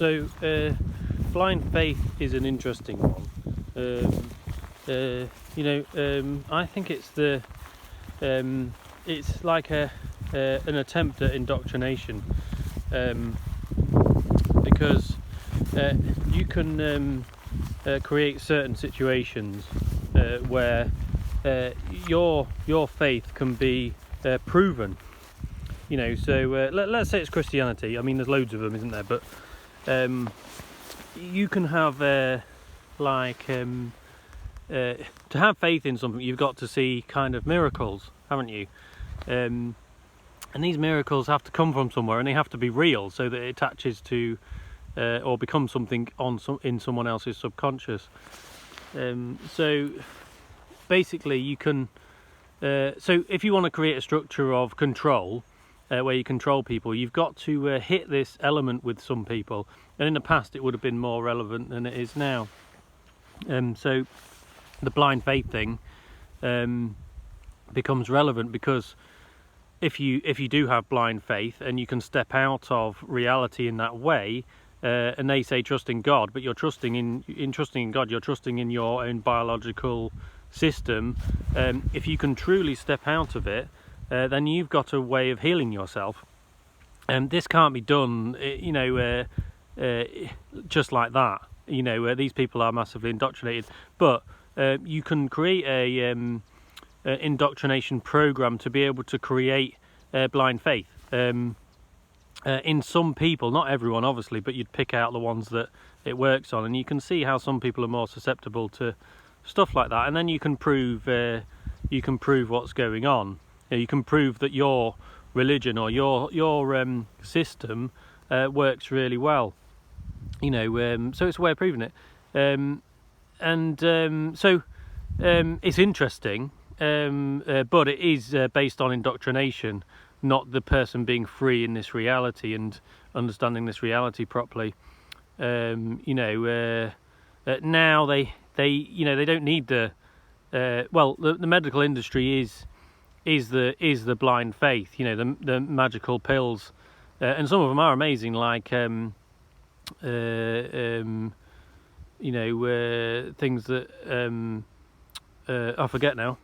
So, blind faith is an interesting one. I think it's like an attempt at indoctrination, because you can create certain situations where your faith can be proven. So let's say it's Christianity. I mean, there's loads of them, isn't there? But you can have to have faith in something, you've got to see kind of miracles, haven't you? And these miracles have to come from somewhere, and they have to be real, so that it attaches to or becomes something in someone else's subconscious. So basically, you can. So if you want to create a structure of control, where you control people, you've got to hit this element with some people, and in the past it would have been more relevant than it is now. So the blind faith thing becomes relevant, because if you do have blind faith and you can step out of reality in that way, and they say trust in God, but you're trusting in trusting in God, you're trusting in your own biological system. If you can truly step out of it, then you've got a way of healing yourself. And this can't be done, just like that. These people are massively indoctrinated, but you can create a indoctrination program to be able to create blind faith in some people, not everyone obviously, but you'd pick out the ones that it works on, and you can see how some people are more susceptible to stuff like that, and then you can prove what's going on. You can prove that your religion or your system works really well. So it's a way of proving it. It's interesting, but it is based on indoctrination, not the person being free in this reality and understanding this reality properly. Now they don't need the medical industry is the blind faith. The magical pills, and some of them are amazing, like things that I forget now.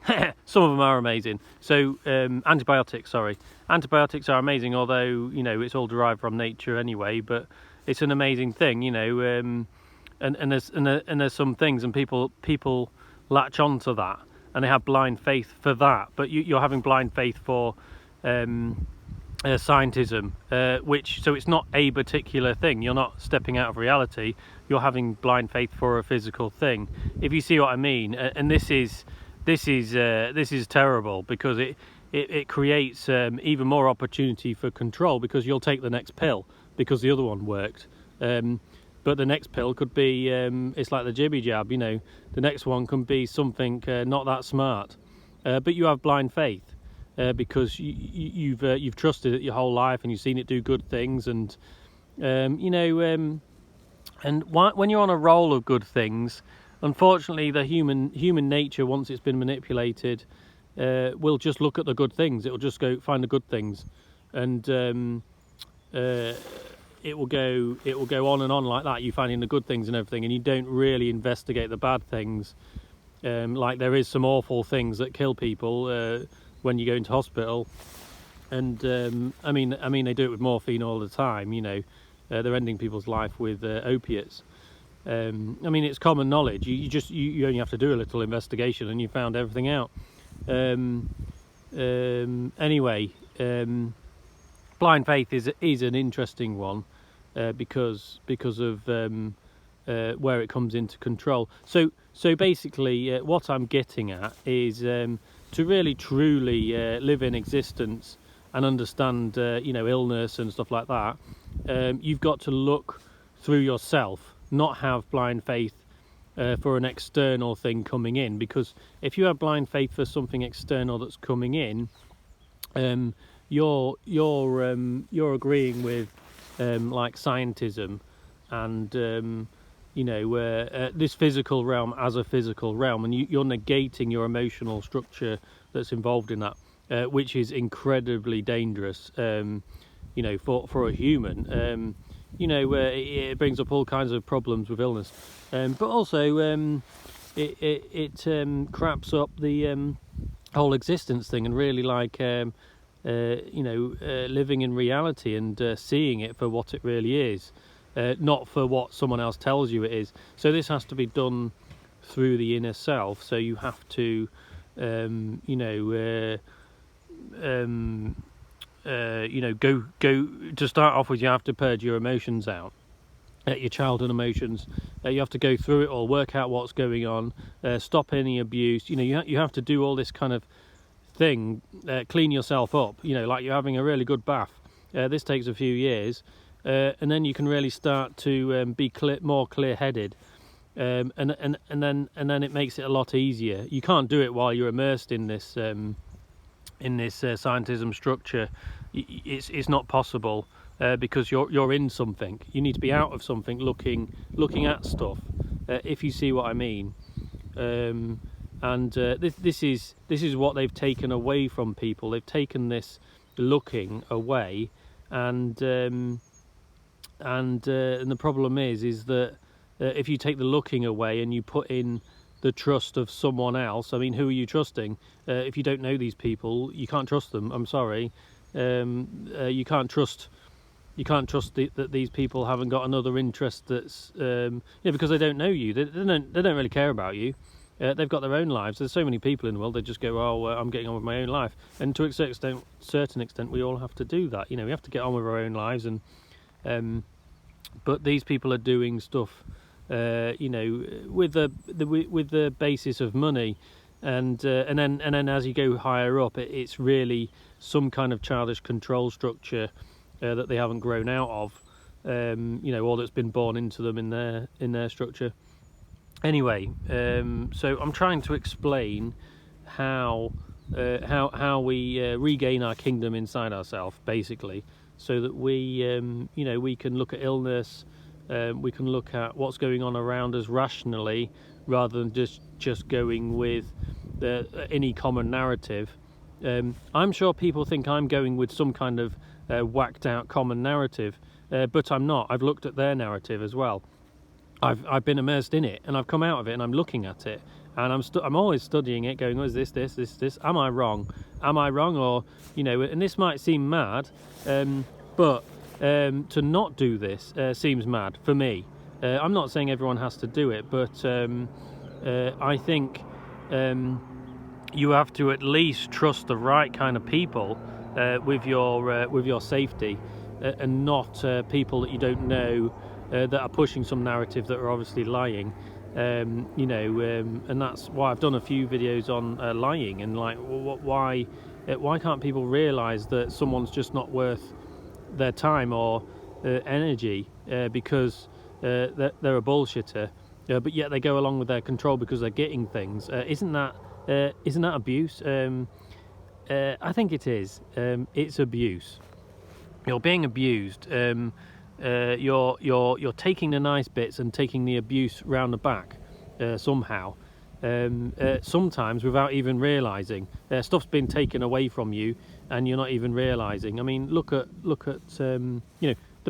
Some of them are amazing. So antibiotics are amazing, although it's all derived from nature anyway, but it's an amazing thing, and there's some things, and people latch on to that, and they have blind faith for that. But you're having blind faith for scientism, so it's not a particular thing. You're not stepping out of reality. You're having blind faith for a physical thing, if you see what I mean. And this is terrible, because it creates even more opportunity for control, because you'll take the next pill because the other one worked. But the next pill could be, it's like the jibby jab, the next one can be something not that smart. But you have blind faith because you've trusted it your whole life, and you've seen it do good things. And, when you're on a roll of good things, unfortunately, the human nature, once it's been manipulated, will just look at the good things. It will just go find the good things. And it will go on and on like that, you finding the good things and everything, and you don't really investigate the bad things. Like there is some awful things that kill people when you go into hospital, and I mean they do it with morphine all the time. They're ending people's life with opiates. It's common knowledge. You only have to do a little investigation, and you found everything out. Anyway, blind faith is an interesting one. Because of where it comes into control. So basically, what I'm getting at is to really truly live in existence and understand, illness and stuff like that. You've got to look through yourself, not have blind faith for an external thing coming in. Because if you have blind faith for something external that's coming in, you're agreeing with like scientism and this physical realm as a physical realm, and you're negating your emotional structure that's involved in that, which is incredibly dangerous for a human. it brings up all kinds of problems with illness, but also it craps up the whole existence thing, and really living in reality and seeing it for what it really is, not for what someone else tells you it is. So this has to be done through the inner self. So you have to go to start off with. You have to purge your emotions out, your childhood emotions. You have to go through it all, work out what's going on, stop any abuse. You have to do all this kind of thing, clean yourself up, like you're having a really good bath. This takes a few years, and then you can really start to be more clear-headed, and then it makes it a lot easier. You can't do it while you're immersed in this scientism structure. It's not possible, because you're in something. You need to be out of something, looking at stuff, if you see what I mean. This is what they've taken away from people. They've taken this looking away, and the problem is that if you take the looking away and you put in the trust of someone else, I mean, who are you trusting? If you don't know these people, you can't trust them. I'm sorry. You can't trust that these people haven't got another interest that's because they don't know you. They don't really care about you. They've got their own lives. There's so many people in the world. They just go, I'm getting on with my own life. And to a certain extent, we all have to do that. We have to get on with our own lives. And but these people are doing stuff, with the basis of money, and then as you go higher up, it's really some kind of childish control structure that they haven't grown out of, or that's been born into them in their structure. Anyway, so I'm trying to explain how we regain our kingdom inside ourselves, basically, so that we can look at illness, we can look at what's going on around us rationally, rather than just going with any common narrative. I'm sure people think I'm going with some kind of whacked out common narrative, but I'm not. I've looked at their narrative as well. I've been immersed in it, and I've come out of it, and I'm looking at it, and I'm always studying it, going, is this? Am I wrong? Or and this might seem mad, but to not do this seems mad for me. I'm not saying everyone has to do it, but I think you have to at least trust the right kind of people with your safety, and not people that you don't know, that are pushing some narrative that are obviously lying. And that's why I've done a few videos on lying, and why can't people realise that someone's just not worth their time or energy, because they're a bullshitter, but yet they go along with their control because they're getting things. Isn't that abuse? I think it is. It's abuse. You're being abused. You're taking the nice bits and taking the abuse round the back, somehow. Sometimes without even realising. Stuff's been taken away from you, and you're not even realising. I mean, look at the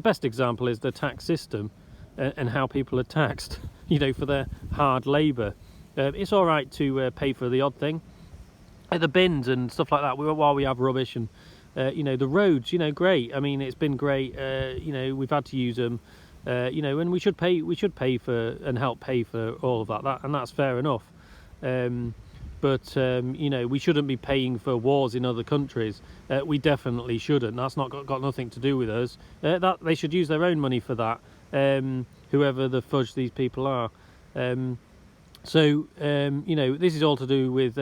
best example is the tax system, and how people are taxed, for their hard labour. It's all right to pay for the odd thing at the bins and stuff like that, while we have rubbish, and the roads, great. I mean, it's been great. We've had to use them, and we should pay for and help pay for all of that, and that's fair enough. But we shouldn't be paying for wars in other countries. We definitely shouldn't. That's not got nothing to do with us. That they should use their own money for that. Whoever the fudge these people are. This is all to do with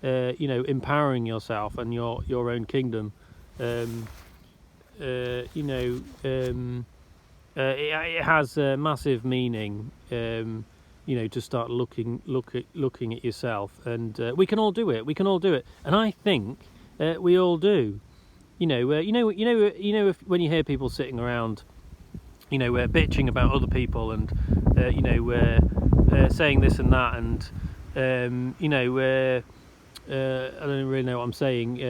empowering yourself and your own kingdom. It has massive meaning. To start looking at yourself, and we can all do it. And I think we all do. If when you hear people sitting around, bitching about other people, and saying this and that, and I don't really know what I'm saying.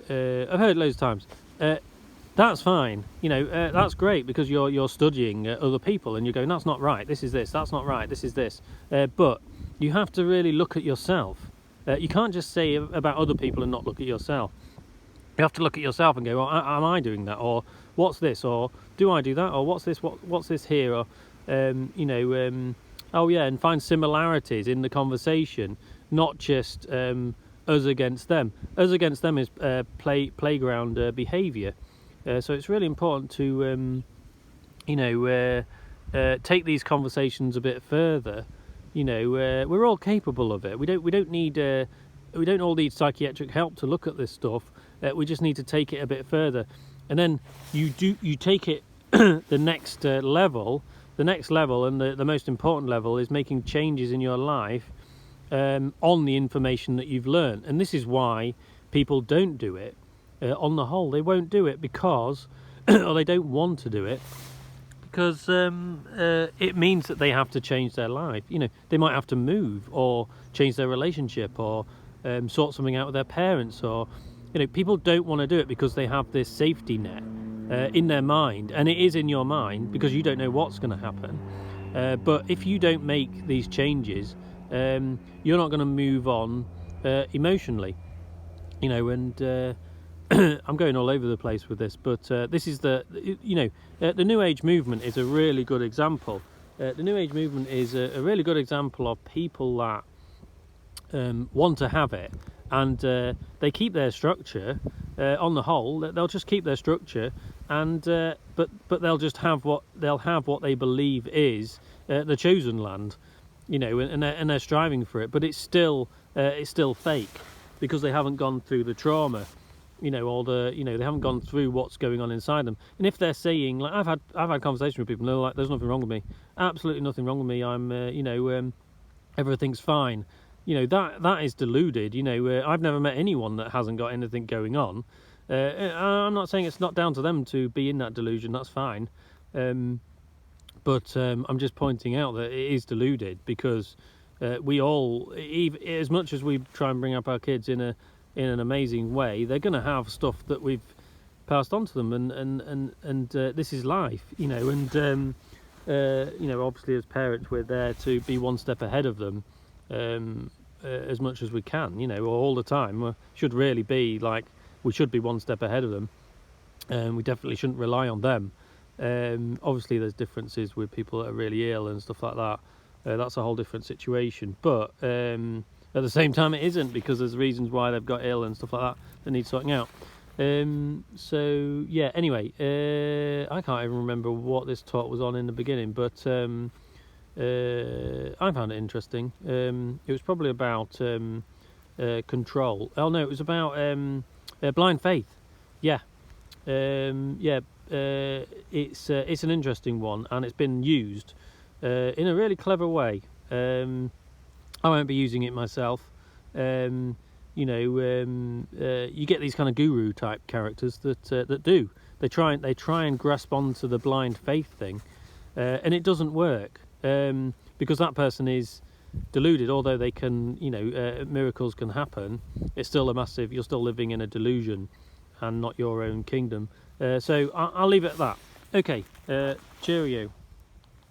I've heard it loads of times. that's fine. You know, that's great because you're studying other people and you're going, that's not right. This is this. That's not right. This is this. But you have to really look at yourself. You can't just say about other people and not look at yourself. You have to look at yourself and go, well, am I doing that? Or what's this? Or do I do that? Or what's this? What's this here? Or, you know, oh yeah, and find similarities in the conversation, not just us against them. Us against them is playground behaviour. So it's really important to, you know, take these conversations a bit further. You know, we're all capable of it. We don't need all need psychiatric help to look at this stuff. We just need to take it a bit further, and then you take it the next level. The next level, and the most important level, is making changes in your life on the information that you've learned. And this is why people don't do it. On the whole, they won't do it because, or they don't want to do it because it means that they have to change their life. You know, they might have to move or change their relationship or sort something out with their parents, or you know, people don't want to do it because they have this safety net in their mind, and it is in your mind because you don't know what's going to happen. But if you don't make these changes, you're not going to move on emotionally. You know, and I'm going all over the place with this, but this is the New Age movement is a really good example. The New Age movement is a really good example of people that want to have it, and they keep their structure. On the whole, they'll just keep their structure, and but they'll just have what they believe is the chosen land, you know, and they're striving for it. But it's still fake because they haven't gone through the trauma, you know, or they haven't gone through what's going on inside them. And if they're saying, like, I've had conversations with people, and they're like, "There's nothing wrong with me. Absolutely nothing wrong with me. I'm everything's fine." You know, that is deluded. You know, I've never met anyone that hasn't got anything going on. I'm not saying it's not down to them to be in that delusion. That's fine. But I'm just pointing out that it is deluded because we all, as much as we try and bring up our kids in an amazing way, they're going to have stuff that we've passed on to them, and this is life, you know. And you know, obviously as parents, we're there to be one step ahead of them. As much as we can, you know, or all the time. We should really be like, we should be one step ahead of them, and we definitely shouldn't rely on them. Obviously there's differences with people that are really ill and stuff like that. That's a whole different situation, but at the same time it isn't, because there's reasons why they've got ill and stuff like that need sorting out. So yeah, anyway, I can't even remember what this talk was on in the beginning, but I found it interesting. It was probably about control. Oh no, it was about blind faith. Yeah, it's an interesting one, and it's been used in a really clever way. I won't be using it myself. You get these kind of guru type characters that do. They try and grasp onto the blind faith thing, and it doesn't work. Because that person is deluded. Although they can, miracles can happen, it's still you're still living in a delusion and not your own kingdom. So I'll leave it at that. Okay, cheerio.